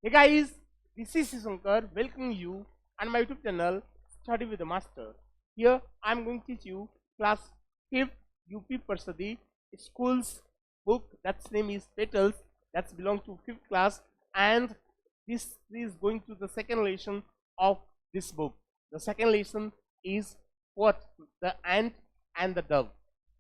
Hey guys, this is Shankar welcoming you on my YouTube channel Study with the Master. Here I am going to teach you class 5th UP Parsadi school's book that's name is Petals that's belong to 5th class, and this is going to the second lesson of this book. The second lesson is what? The ant and the dove.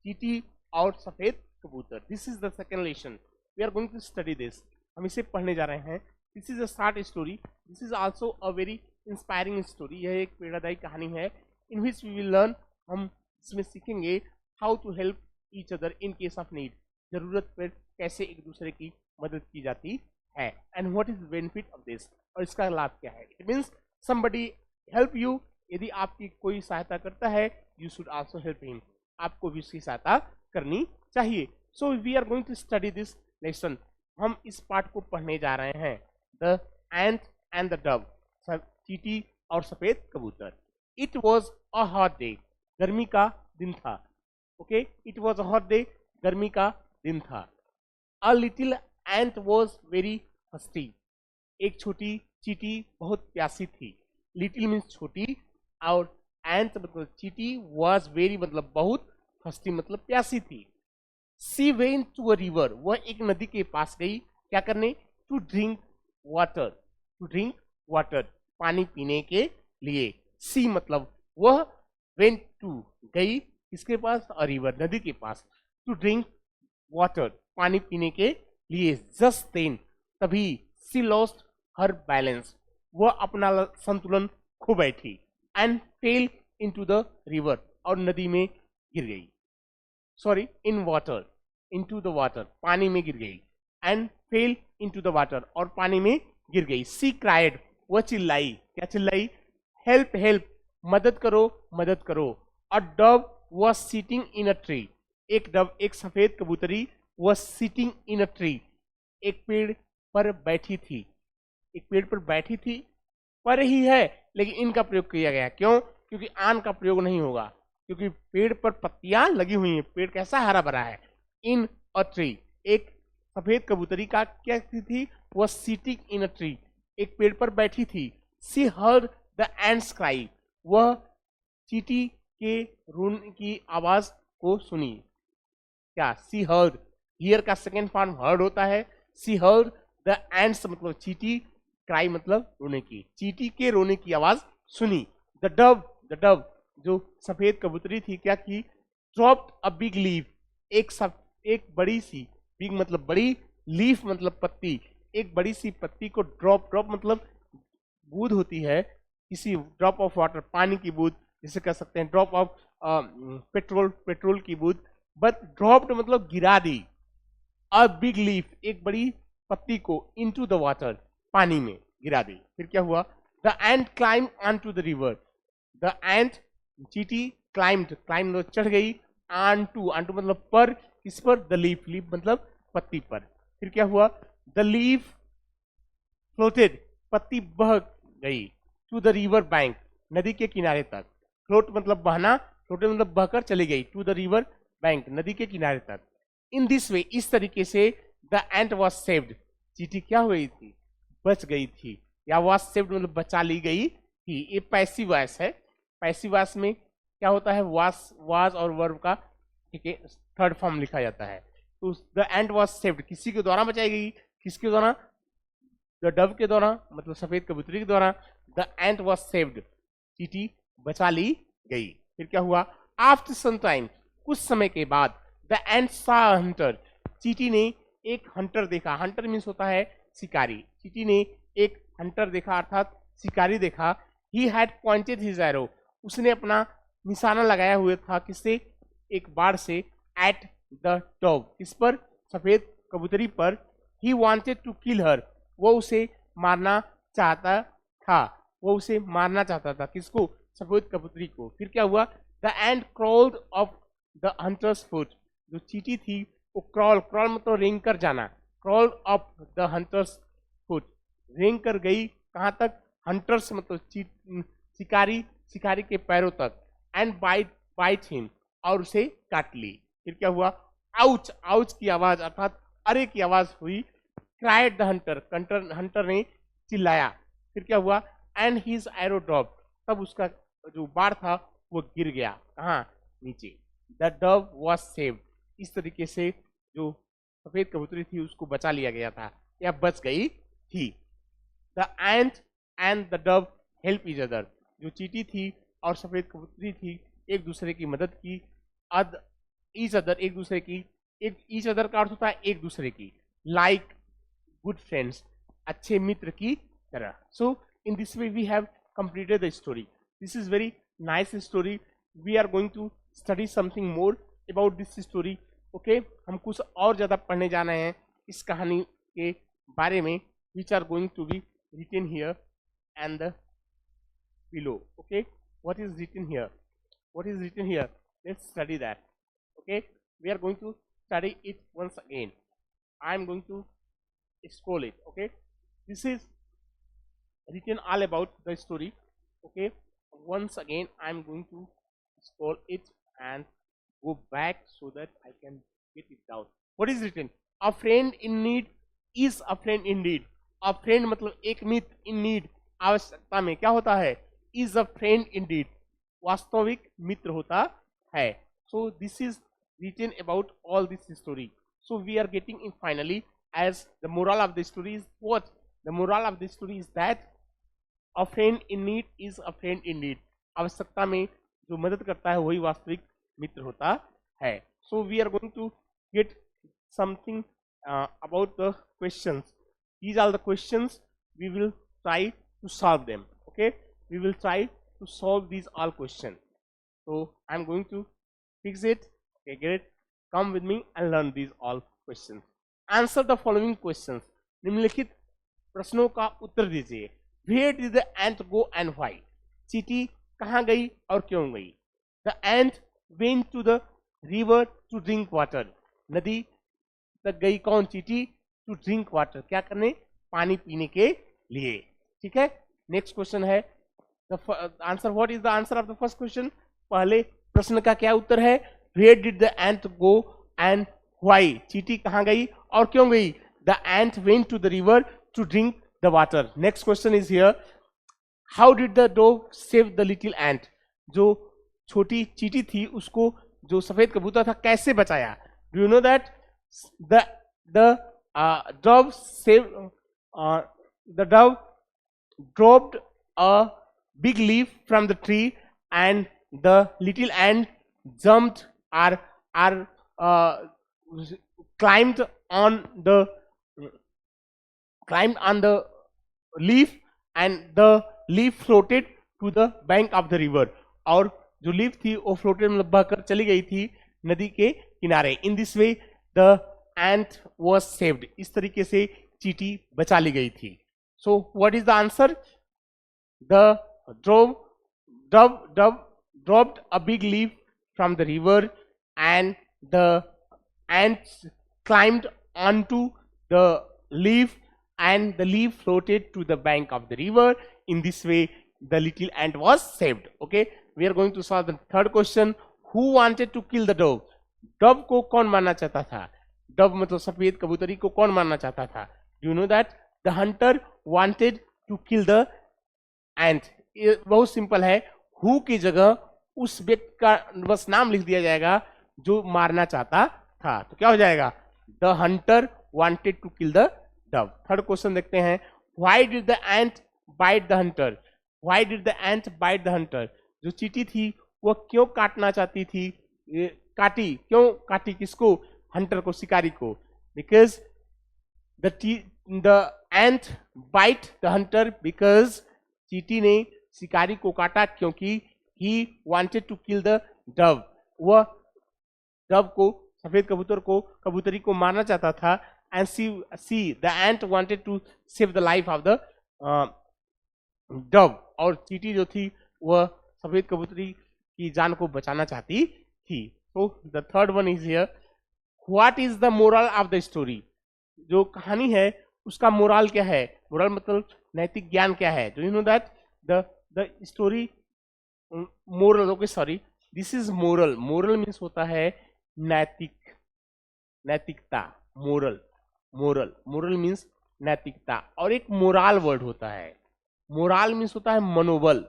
चीटी और सफेद कबूतर. This is the second lesson. We are going to study this. हम इसे पढ़ने जा रहे हैं. This is a short story. This is also a very inspiring story. यह एक प्रेरणादायी कहानी है. In which we will learn, हम इसमें सीखेंगे how to help each other in case of need. जरूरत पर कैसे एक दूसरे की मदद की जाती है. And what is the benefit of this? और इसका लाभ क्या है? It means somebody help you. यदि आपकी कोई सहायता करता है, you should also help him. आपको भी उसकी सहायता करनी चाहिए. So we are going to study this lesson. हम इस पाठ को पढ़ने जा रहे हैं. The ant and the dove. चींटी और सफेद कबूतर. It was a hot day. गर्मी का दिन था. Okay? It was a hot day. गर्मी का दिन था. A little ant was very thirsty. एक छोटी चींटी बहुत प्यासी थी. Little means छोटी और ant मतलब चींटी was very मतलब बहुत, thirsty मतलब प्यासी थी. She went to a river. वह एक नदी के पास गई. क्या करने? To drink water. To drink water. पानी पीने के लिए. She मतलब वह went to गई किसके पास? A river. नदी के पास. To drink water. पानी पीने के लिए. Just then तभी she lost her balance. वह अपना संतुलन खो बैठी. And fell into the river. और नदी में गिर गई. Sorry, in water. Into the water. पानी में गिर गई. And fell into the water. और पानी में गिर गई. She cried. वह चिल्लाई. क्या चिल्लाई? Help help. मदद करो मदद करो. A dove was sitting in a tree. एक डव एक सफेद कबूतरी was sitting in a tree. एक पेड़ पर बैठी थी. एक पेड़ पर बैठी थी. पर ही है लेकिन इनका प्रयोग किया गया. क्यों? क्योंकि आन का प्रयोग नहीं होगा, क्योंकि पेड़ पर पत्तियां लगी हुई हैं. पेड़ कैसा हरा भरा है. इन अ ट्री. एक सफेद कबूतरी का क्या थी? वह सिटिंग इन अ ट्री. एक पेड़ पर बैठी थी. She heard the ants cry. वह चींटी के रोने की आवाज को सुनी. क्या? She heard. हियर का सेकेंड फॉर्म हर्ड होता है. सी हर्ड द एंट्स मतलब चींटी, क्राई मतलब रोने की. चींटी के रोने की आवाज सुनी. द डव जो सफेद कबूतरी थी क्या की? Dropped a big leaf. एक बड़ी सी, बिग मतलब बड़ी, लीफ मतलब पत्ती. एक बड़ी सी पत्ती को ड्रॉप मतलब बूंद होती है किसी. ड्रॉप ऑफ वाटर पानी की बूंद जिसे कह सकते हैं. ड्रॉप ऑफ पेट्रोल की बूंद. बट ड्रॉप्ड मतलब गिरा दी. अ बिग लीफ एक बड़ी पत्ती को इनटू द वाटर पानी में गिरा दी. फिर क्या हुआ? The ant climb on to the river. The ant चींटी क्लाइम्ड मतलब चढ़ गई. ऑन टू मतलब पर. किस पर? The leaf. लीफ मतलब पत्ती पर. फिर क्या हुआ? The leaf floated. पत्ती बह गई. To the river bank. नदी के किनारे तक. फ्लोट मतलब बहना. फ्लोटेड मतलब बहकर चली गई. टू द रिवर बैंक नदी के किनारे तक. इन दिस वे इस तरीके से द एंट वॉज सेव्ड. चींटी क्या हुई थी? बच गई थी. या वॉज सेव्ड मतलब बचा ली गई थी. ये पैसिव वॉइस है. पैसिव वॉइस में क्या होता है? वाज और वर्ब का ठीक है थर्ड फॉर्म लिखा जाता है. तो द एंट वॉज सेव्ड किसी के द्वारा बचाई गई. किसके द्वारा? द डव के द्वारा मतलब सफेद कबूतरी के द्वारा. द एंट वॉज सेव्ड चींटी बचा ली गई. फिर क्या हुआ? आफ्टर सम टाइम कुछ समय के बाद. द एंट सा हंटर. चींटी ने एक हंटर देखा. हंटर मीन्स होता है शिकारी. चींटी ने एक हंटर देखा अर्थात शिकारी देखा. He had pointed his arrow. उसने अपना निशाना लगाया हुआ था. किससे? एक बाण से. At the Dove. किस पर? सफेद कबूतरी पर. ही वांटेड टू किल हर. वो उसे मारना चाहता था. वो उसे मारना चाहता था. किसको? सफेद कबूतरी को. फिर क्या हुआ? The ant crawled off the hunters foot. जो चींटी थी वो क्रॉल मतलब रेंग कर जाना. Crawled off the hunters foot. रेंग कर गई कहां तक? हंटर्स मतलब शिकारी के पैरों तक. एंड बाइट हिम और उसे काट ली. फिर क्या हुआ? आउच की आवाज अर्थात अरे की आवाज हुई. Cried the Hunter. हंटर ने चिल्लाया, फिर क्या हुआ, एंड हिज एरो ड्रॉप, तब उसका जो बाण था वो गिर गया, कहाँ, नीचे। द डव वॉज सेव्ड, इस तरीके से जो सफेद कबूतरी थी उसको बचा लिया गया था या बच गई थी। The ant and the Dove help each other, जो चींटी थी और सफेद कबूतरी थी एक दूसरे की मदद की। ईच अदर, एक दूसरे की, एक ईच अदर का अर्थ होता है एक दूसरे की, लाइक गुड फ्रेंड्स, अच्छे मित्र की तरह। So in this way we have completed the story. This is very nice story. We are going to study something more about this story. Okay, हम कुछ और ज्यादा पढ़ने जाना है इस कहानी के बारे में, which are going to be written here and below. Okay, what is written here? What is written here? Let's study that. Okay, we are going to study it once again. I am going to scroll it. Okay, this is written all about the story. Okay, once again I am going to scroll it and go back so that I can get it down. What is written? A friend in need is a friend indeed. A friend मतलब एक मित्र, in need आवश्यकता में क्या होता है, is a friend indeed, वास्तविक मित्र होता है. So this is written about all this story. So we are getting in finally as the moral of the story is what? The moral of the story is that a friend in need is a friend indeed. आवश्यकता में जो मदद करता है वही वास्तविक मित्र होता है. So we are going to get something about the questions. These are the questions. We will try to solve them. Okay, we will try to solve these all questions. So I'm going to fix it. Okay, get it? Come with me and learn these all questions. Answer the following questions. निम्नलिखित प्रश्नों का उत्तर दीजिए. Where did the ant go and why? चींटी कहाँ गई और क्यों गई? The ant went to the river to drink water. नदी तक गई कौन? चींटी. To drink water, क्या करने? पानी पीने के लिए. ठीक है. नेक्स्ट क्वेश्चन है the answer. What is the answer of the first question? पहले प्रश्न का क्या उत्तर है? Where did the ant go and why? चींटी कहाँ गई और क्यों गई? The ant went to the river to drink the water. Next question is here. How did the dove save the little ant? जो छोटी चींटी थी उसको जो सफेद कबूतर था कैसे बचाया? Do you know that the dove saved the dove dropped a big leaf from the tree and the little ant jumped or climbed on the leaf and the leaf floated to the bank of the river. और जो leaf थी वो floated मतलब बहकर चली गई थी नदी के किनारे. इन this way the ant was saved. इस तरीके से चींटी बचा ली गई थी. So what is the answer? The dove dropped a big leaf from the river and the ants climbed onto the leaf and the leaf floated to the bank of the river. In this way the little ant was saved. Okay, we are going to solve the third question. Who wanted to kill the dove? dove को कौन मारना चाहता था? dove मतलब सफेद कबूतरी को कौन मारना चाहता था? Do you know that? The hunter wanted to kill the ant. ये बहुत सिंपल है. हु की जगह उस व्यक्ति का बस नाम लिख दिया जाएगा जो मारना चाहता था. तो क्या हो जाएगा? The hunter wanted to kill the dove. Third question देखते हैं. Why did the ant bite the hunter? Why did the ant bite the hunter? जो चींटी थी वो क्यों काटना चाहती थी? काटी. क्यों काटी? किसको? हंटर को, शिकारी को. Because the ant bite the hunter because चींटी ने शिकारी को काटा क्योंकि he wanted to kill the dove. वह डव को, सफेद कबूतर को, कबूतरी को मारना चाहता था. And see the ant wanted to save the life of the dove. और चींटी जो थी वह सफेद कबूतरी की जान को बचाना चाहती थी. तो the third one is here. What is the moral of the story? जो कहानी है उसका मोरल क्या है? मोरल मतलब नैतिक ज्ञान क्या है? Do you know that the story moral? okay, sorry, this is moral. moral means होता है नैतिक, नैतिकता. moral means नैतिकता, और एक मोराल वर्ड होता है। मोराल मीन्स होता है मनोबल,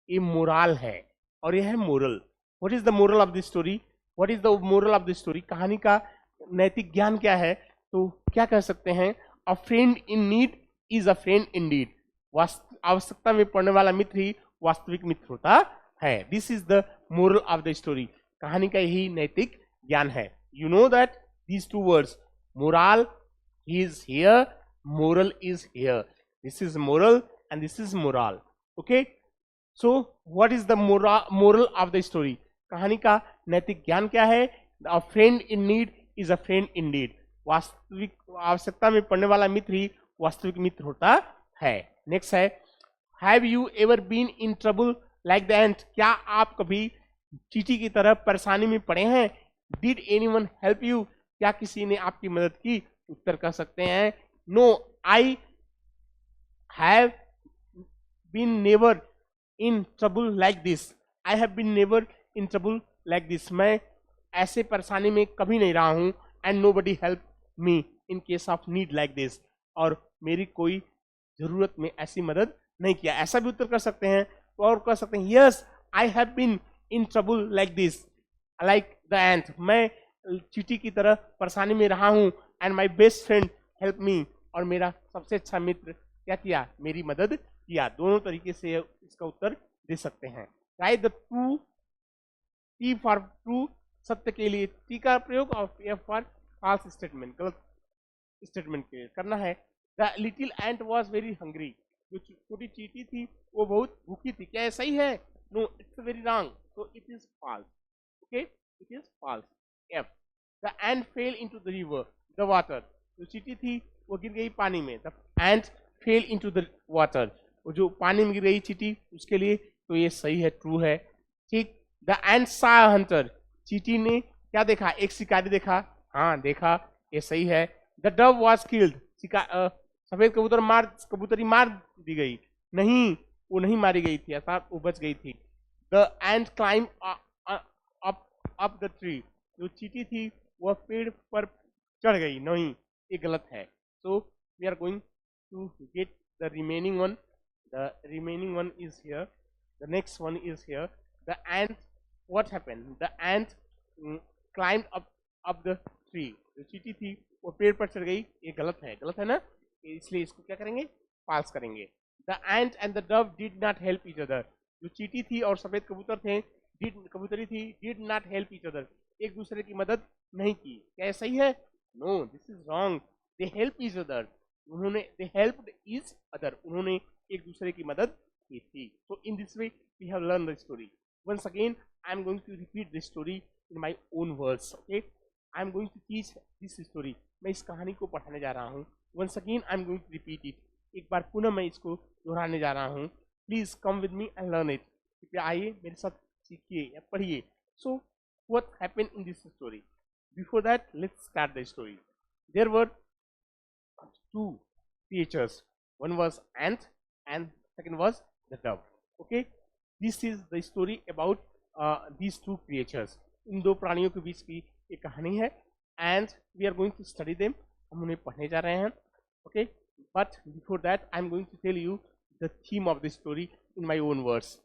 ये मोराल है और यह है moral. What is the moral of the story? What is the moral of the story? कहानी का नैतिक ज्ञान क्या है? तो क्या कह सकते हैं, अ friend in need is a friend in need. आवश्यकता में पड़ने वाला मित्र ही वास्तविक मित्र होता है। This is the moral of the story. कहानी का यही नैतिक ज्ञान है। You know that these two words, moral is here, moral is here. This is moral and this is moral. Okay, so what is the moral of the story? कहानी का नैतिक ज्ञान क्या है? A friend in need is a friend indeed. वास्तविक आवश्यकता में पड़ने वाला मित्र ही वास्तविक मित्र होता है। नेक्स्ट है, have you ever been in trouble like the ant? क्या आप कभी चींटी की तरह परेशानी में पड़े हैं? Did anyone help you? क्या किसी ने आपकी मदद की? उत्तर कर सकते हैं, no I have been never in trouble like this. I have been never in trouble like this. मैं ऐसे परेशानी में कभी नहीं रहा हूं। And nobody help me in case of need like this. और मेरी कोई जरूरत में ऐसी मदद नहीं किया। ऐसा भी उत्तर कर सकते हैं। और कर सकते हैं, yes I have been in trouble like this like the ant. मैं चींटी की तरह परेशानी में रहा हूं। And my best friend help me. और मेरा सबसे अच्छा मित्र क्या किया? मेरी मदद किया। दोनों तरीके से इसका उत्तर दे सकते हैं। Right the true, T for true, सत्य के लिए टी का प्रयोग, और एफ फॉर फॉल्स स्टेटमेंट, गलत स्टेटमेंट के लिए करना है। The little ant was very hungry. जो छोटी चींटी थी वो बहुत भूखी थी। क्या ऐसा ही है? No, it's very wrong. तो it is false. Okay, it is false. F, the ant fell into the river the water. जो चींटी थी वो गिर गई पानी में। The ant fell into the water. वो जो पानी में गिर गई चींटी, उसके लिए तो ये सही है, ट्रू है। ठीक। द एंट सा हंटर। चींटी ने क्या देखा? एक शिकारी देखा। हाँ देखा, ये सही है। The Dove was killed. सफेद कबूतरी मार दी गई। नहीं, वो नहीं मारी गई थी, अर्थात वो बच गई थी। The ant climb up the tree. जो चींटी थी वह पेड़ पर चढ़ गई। नहीं, ये गलत है। So we are going to get the remaining one. The remaining one is here, the next one is here. The ant, what happened? The ant climb up the tree. जो चींटी थी वो पेड़ पर चढ़ गई। ये गलत है, गलत है ना, इसलिए इसको क्या करेंगे? पास करेंगे। The ant and the dove did not help each other. जो चींटी थी और सफेद कबूतरी थी, did not help each other, एक दूसरे की मदद नहीं की। क्या सही है? No, this is wrong. They help each other. They helped each other, उन्होंने एक दूसरे की मदद की थी। So in this way we have learn the story. Once again I am going to repeat the story in my own words. Okay, I am going to teach this story. मैं इस कहानी को पढ़ाने जा रहा हूँ। Once again I am going to repeat it. एक बार पुनः मैं इसको दोहराने जा रहा हूँ। Please come with me and learn it. कृपया आइए, मेरे साथ सीखिए या पढ़िए। सो what happened in this story? Before that, let's start the story. There were two creatures. One was ant and second was the dove. Okay, this is the story about these two creatures. इन दो प्राणियों के बीच की एक कहानी है and we are going to study them. हम उन्हें पढ़ने जा रहे हैं. Okay, but before that, I am going to tell you the theme of the story in my own words.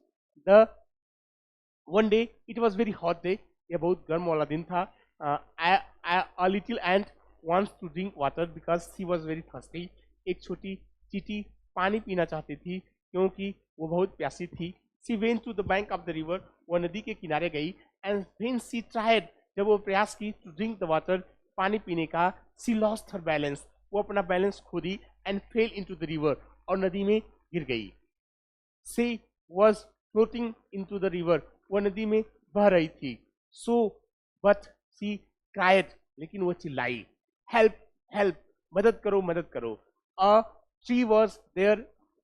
One day, it was very hot day. यह बहुत गर्म वाला दिन था। A little ant wants to drink water because she was very thirsty. एक छोटी चींटी पानी पीना चाहती थी क्योंकि वो बहुत प्यासी थी। She went to the bank of the river. वह नदी के किनारे गई। And when she tried, जब वो प्रयास की to drink the water, पानी पीने का, she lost her balance. वो अपना बैलेंस खो दी and fell into the river. और नदी में गिर गई। She was floating into the river. वो नदी में बह रही थी। So, but she cried, लेकिन वो चिल्लाई, help, help, मदद करो, मदद करो। A tree was there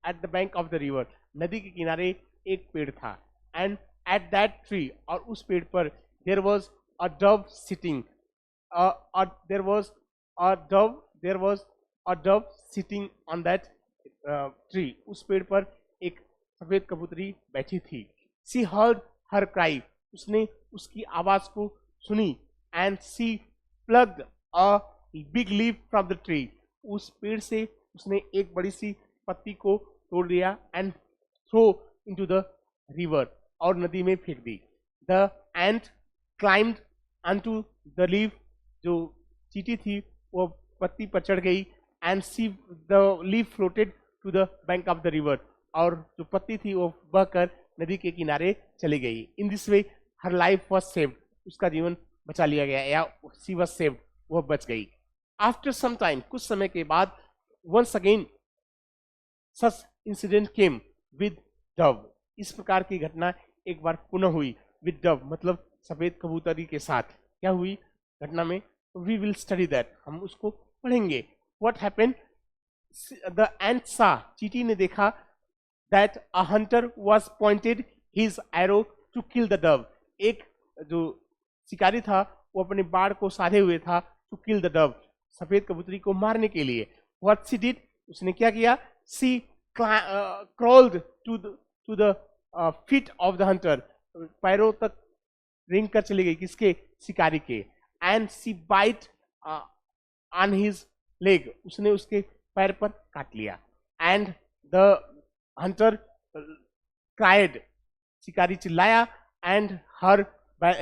at the bank of the river. नदी के किनारे एक पेड़ था। And at that tree, और उस पेड़ पर, there was a dove sitting. There was a dove sitting on that tree. उस पेड़ पर एक सफेद कबूतरी बैठी थी। She heard her cry. उसने उसकी आवाज को सुनी। And she plucked a big leaf from the tree. उस पेड़ से उसने एक बड़ी सी पत्ती को तोड़ दिया and throw into the river, और नदी में फेंक दी. The ant climbed onto the leaf, जो चींटी थी वो पत्ती पर चढ़ गई, and see the leaf floated to the bank of the river, और जो पत्ती थी वो बहकर नदी के किनारे चली गई. इन this way her life was saved, उसका जीवन बचा लिया गया, या सी वॉज सेव्ड, वह बच गई. आफ्टर सम टाइम, कुछ समय के बाद, once again such incident came with dove. इस प्रकार की घटना एक बार पुनः हुई with dove, मतलब सफेद कबूतरी के साथ. क्या हुई घटना में? We will study that, हम उसको पढ़ेंगे. What happened? The ant saw, चींटी ने देखा, that a hunter was pointed his arrow to kill the dove. एक जो शिकारी था वो अपने बाण को साधे हुए था to kill the dove, सफेद कबूतरी को मारने के लिए. What she did? उसने क्या किया? She crawled to the feet of the hunter, पैरों तक रेंग कर चली गई, किसके? शिकारी के. And she bite on his leg, उसने उसके पैर पर काट लिया. And the hunter cried, शिकारी चिल्लाया, and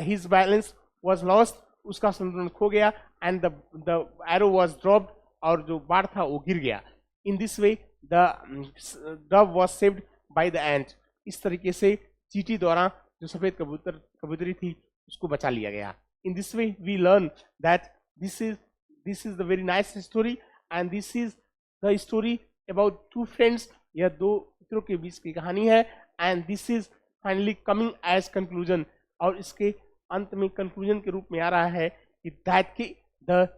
his balance was lost, उसका संतुलन खो गया, and the arrow was dropped, और जो बाण था वो गिर गया. In this way the dove was saved by the ant. इस तरीके से चींटी द्वारा जो सफेद कबूतरी थी उसको बचा लिया गया. In this way we learn that this is the very nice story, and this is the story about two friends. यह दो मित्रों के बीच की कहानी है, and this is finally coming as conclusion, और इसके अंत में कंक्लूजन के रूप में आ रहा है कि that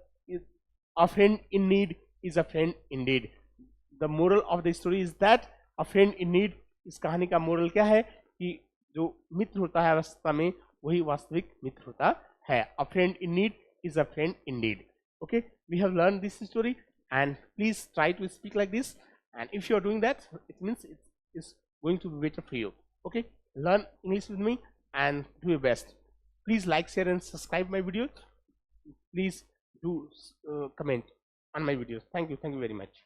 a friend in need is a friend indeed. The moral of the story is that a friend in need. इस कहानी का मोरल क्या है कि जो मित्र होता है अवस्था में वही वास्तविक मित्र होता है. A friend in need is a friend indeed. Okay, we have learned this story, and please try to speak like this, and if you are doing that, it means it is going to be better for you. Okay, learn English with me and do your best. Please like, share and subscribe my videos. Please do comment on my videos. Thank you very much.